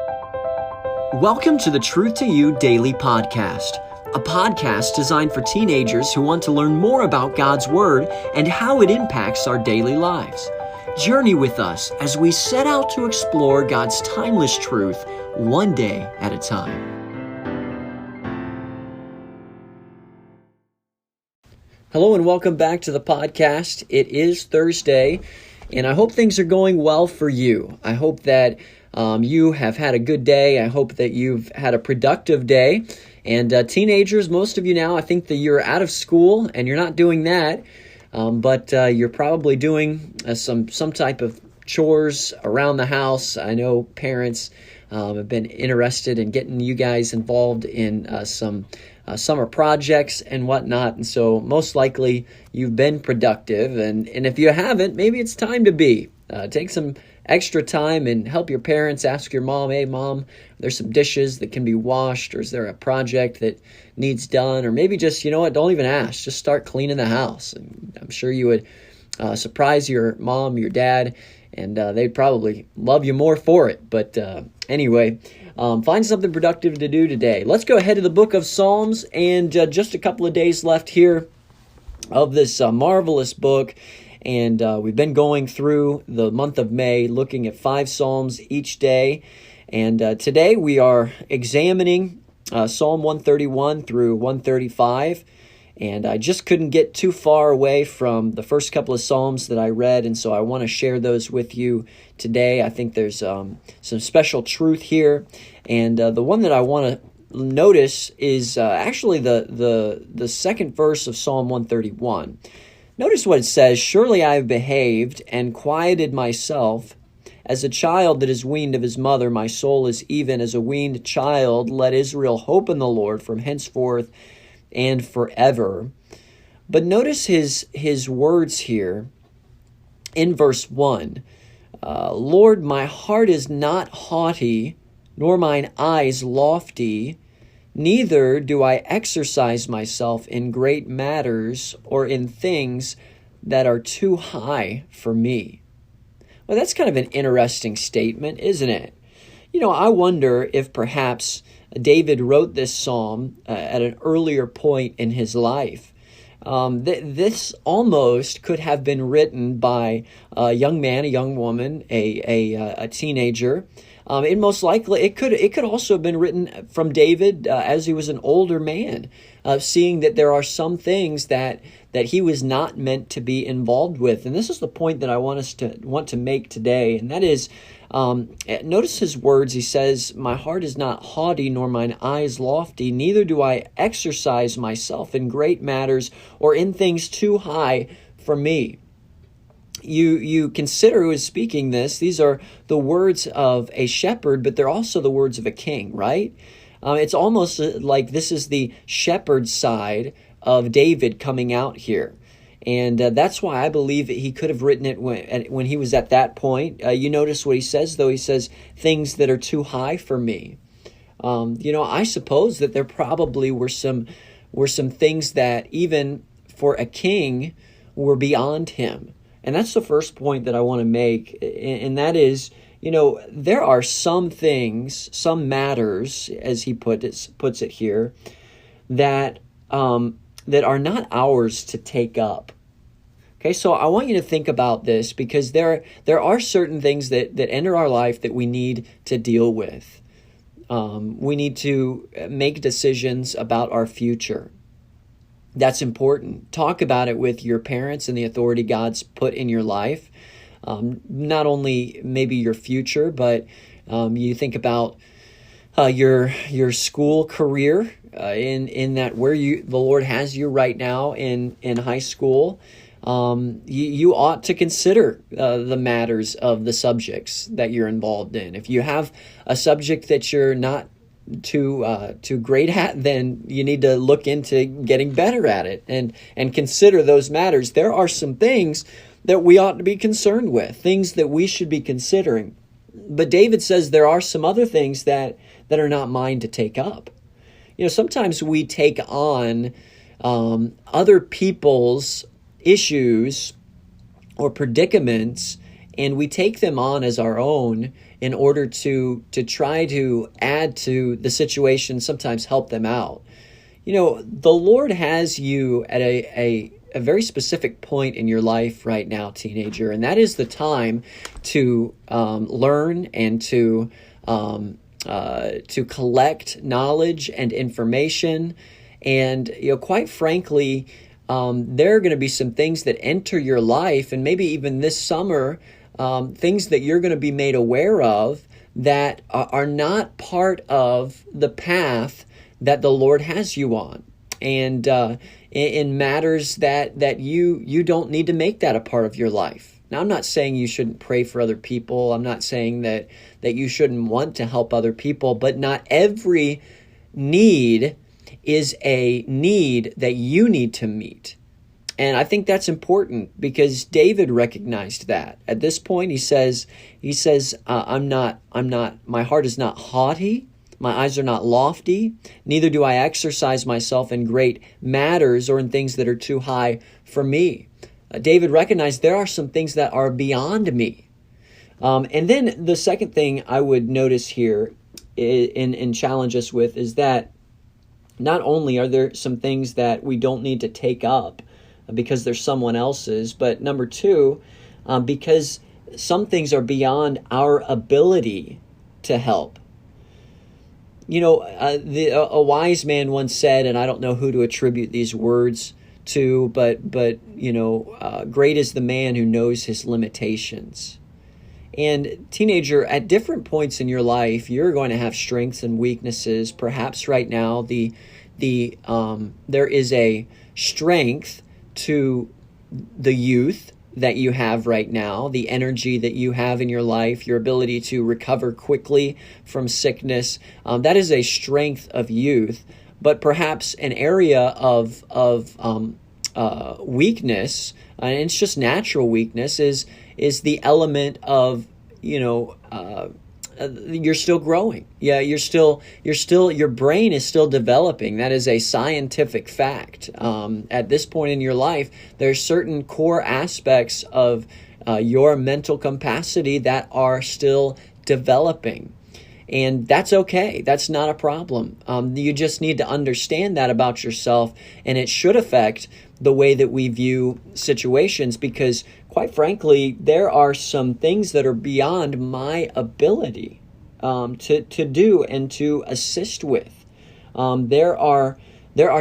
Welcome to the Truth to You Daily Podcast, a podcast designed for teenagers who want to learn more about God's Word and how it impacts our daily lives. Journey with us as we set out to explore God's timeless truth one day at a time. Hello and welcome back to the podcast. It is Thursday, and I hope things are going well for you. I hope that you have had a good day. I hope that you've had a productive day. And teenagers, most of you now, I think that you're out of school and you're not doing that, but you're probably doing some type of chores around the house. I know parents have been interested in getting you guys involved in some summer projects and whatnot. And so most likely you've been productive. And if you haven't, maybe it's time to be. Take some extra time and help your parents. Ask your mom, hey mom, there's some dishes that can be washed, or is there a project that needs done? Or maybe just, you know what, don't even ask, just start cleaning the house. And I'm sure you would surprise your mom, your dad, and they'd probably love you more for it. But anyway, find something productive to do today. Let's go ahead to the book of Psalms, and just a couple of days left here of this marvelous book. And we've been going through the month of May, looking at 5 Psalms each day. And today we are examining Psalm 131 through 135. And I just couldn't get too far away from the first couple of Psalms that I read. And so I want to share those with you today. I think there's some special truth here. And the one that I want to notice is actually the second verse of Psalm 131. Notice what it says, "Surely I have behaved and quieted myself as a child that is weaned of his mother. My soul is even as a weaned child. Let Israel hope in the Lord from henceforth and forever." But notice his words here in verse 1. "Lord, my heart is not haughty, nor mine eyes lofty. Neither do I exercise myself in great matters or in things that are too high for me." Well, that's kind of an interesting statement, isn't it? You know, I wonder if perhaps David wrote this psalm at an earlier point in his life. This almost could have been written by a young man, a young woman, a teenager. It most likely it could also have been written from David as he was an older man, seeing that there are some things that he was not meant to be involved with. And this is the point that I want to make today, and that is, notice his words. He says, "My heart is not haughty, nor mine eyes lofty. Neither do I exercise myself in great matters or in things too high for me." You consider who is speaking this. These are the words of a shepherd, but they're also the words of a king, right? It's almost like this is the shepherd side of David coming out here. And that's why I believe that he could have written it when he was at that point. You notice what he says, though. He says, "things that are too high for me." I suppose that there probably were some things that even for a king were beyond him. And that's the first point that I want to make, and that is, there are some things, some matters, as he puts it here, that are not ours to take up. Okay, so I want you to think about this, because there are certain things that enter our life that we need to deal with. We need to make decisions about our future. That's important. Talk about it with your parents and the authority God's put in your life. Not only maybe your future, but you think about your school career in that where the Lord has you right now in high school. You ought to consider the matters of the subjects that you're involved in. If you have a subject that you're not too great at, then you need to look into getting better at it and consider those matters. There are some things that we ought to be concerned with, things that we should be considering. But David says there are some other things that are not mine to take up. Sometimes we take on other people's issues or predicaments, and we take them on as our own, in order to try to add to the situation, sometimes help them out. The Lord has you at a very specific point in your life right now, teenager, and that is the time to learn and to collect knowledge and information. And quite frankly, there are going to be some things that enter your life, and maybe even this summer, things that you're going to be made aware of that are not part of the path that the Lord has you on. And in matters that you don't need to make that a part of your life. Now, I'm not saying you shouldn't pray for other people. I'm not saying that you shouldn't want to help other people, but not every need is a need that you need to meet. And I think that's important because David recognized that. At this point, he says, my heart is not haughty, my eyes are not lofty, neither do I exercise myself in great matters or in things that are too high for me. David recognized there are some things that are beyond me. And then the second thing I would notice here and challenge us with is that not only are there some things that we don't need to take up because they're someone else's, but number two, because some things are beyond our ability to help. A wise man once said, and I don't know who to attribute these words to, but great is the man who knows his limitations. And teenager, at different points in your life, you're going to have strengths and weaknesses. Perhaps right now, there is a strength to the youth that you have right now, the energy that you have in your life, your ability to recover quickly from sickness. That is a strength of youth. But perhaps an area of weakness, and it's just natural weakness, is the element of you're still growing. Yeah, your brain is still developing. That is a scientific fact. At this point in your life, there's certain core aspects of your mental capacity that are still developing. And that's okay. That's not a problem. You just need to understand that about yourself, and it should affect the way that we view situations, because quite frankly, there are some things that are beyond my ability to do and to assist with. There are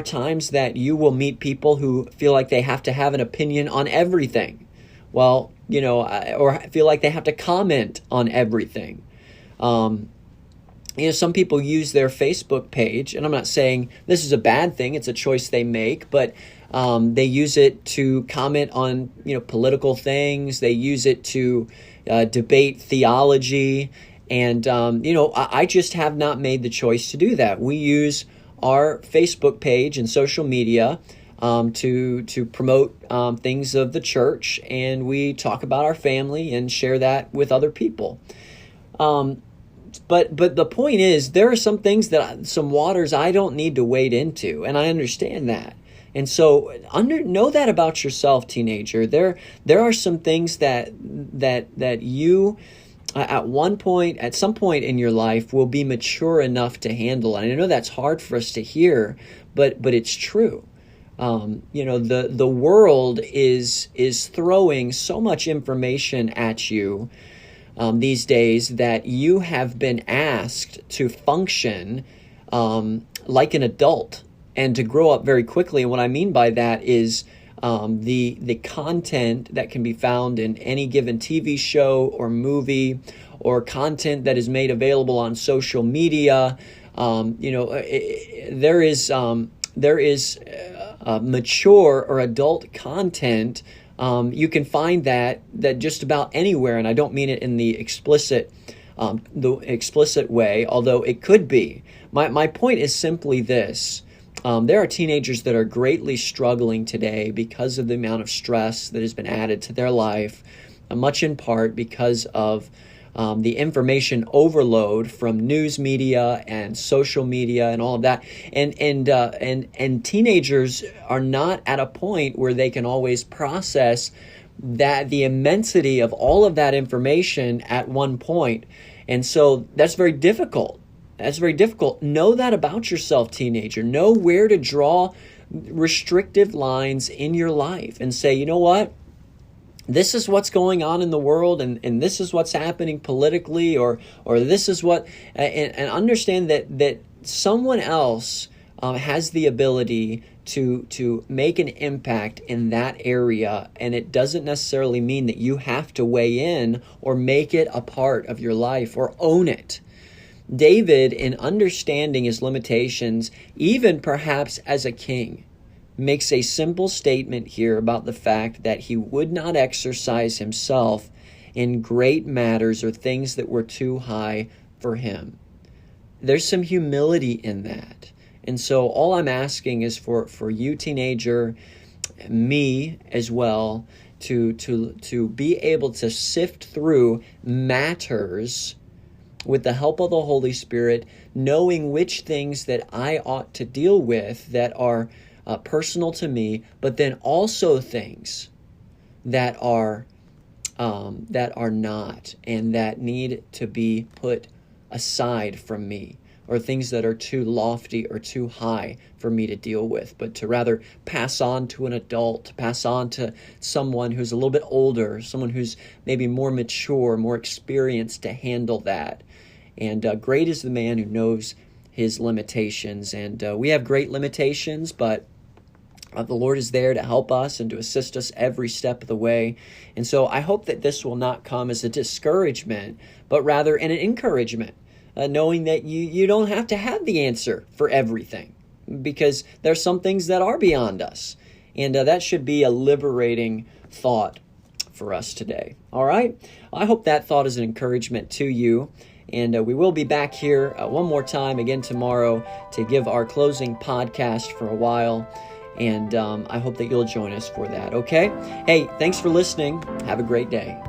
times that you will meet people who feel like they have to have an opinion on everything. Well, or feel like they have to comment on everything. Some people use their Facebook page, and I'm not saying this is a bad thing. It's a choice they make, but they use it to comment on, political things. They use it to debate theology. And, I just have not made the choice to do that. We use our Facebook page and social media to promote things of the church, and we talk about our family and share that with other people. But the point is, there are some things some waters I don't need to wade into, and I understand that. And so know that about yourself, teenager. There are some things that you at some point in your life will be mature enough to handle. And I know that's hard for us to hear, but it's true. The world is throwing so much information at you these days that you have been asked to function like an adult and to grow up very quickly. And what I mean by that is the content that can be found in any given TV show or movie, or content that is made available on social media. There is mature or adult content. You can find that just about anywhere, and I don't mean it in the explicit way, although it could be. My point is simply this. There are teenagers that are greatly struggling today because of the amount of stress that has been added to their life, much in part because of the information overload from news media and social media and all of that. And teenagers are not at a point where they can always process that the immensity of all of that information at one point. And so that's very difficult. That's very difficult. Know that about yourself, teenager. Know where to draw restrictive lines in your life and say, you know what? This is what's going on in the world, and this is what's happening politically, or this is what, and understand that someone else has the ability to make an impact in that area, and it doesn't necessarily mean that you have to weigh in or make it a part of your life or own it. David, in understanding his limitations, even perhaps as a king, makes a simple statement here about the fact that he would not exercise himself in great matters or things that were too high for him. There's some humility in that. And so all I'm asking is for you, teenager, me as well, to be able to sift through matters with the help of the Holy Spirit, knowing which things that I ought to deal with that are personal to me, but then also things that are not, and that need to be put aside from me, or things that are too lofty or too high for me to deal with, but to rather pass on to an adult, pass on to someone who's a little bit older, someone who's maybe more mature, more experienced to handle that. And great is the man who knows his limitations. And we have great limitations, but the Lord is there to help us and to assist us every step of the way. And so I hope that this will not come as a discouragement, but rather an encouragement, knowing that you don't have to have the answer for everything, because there's some things that are beyond us. And that should be a liberating thought for us today. All right? I hope that thought is an encouragement to you. And we will be back here one more time again tomorrow to give our closing podcast for a while. And I hope that you'll join us for that, okay? Hey, thanks for listening. Have a great day.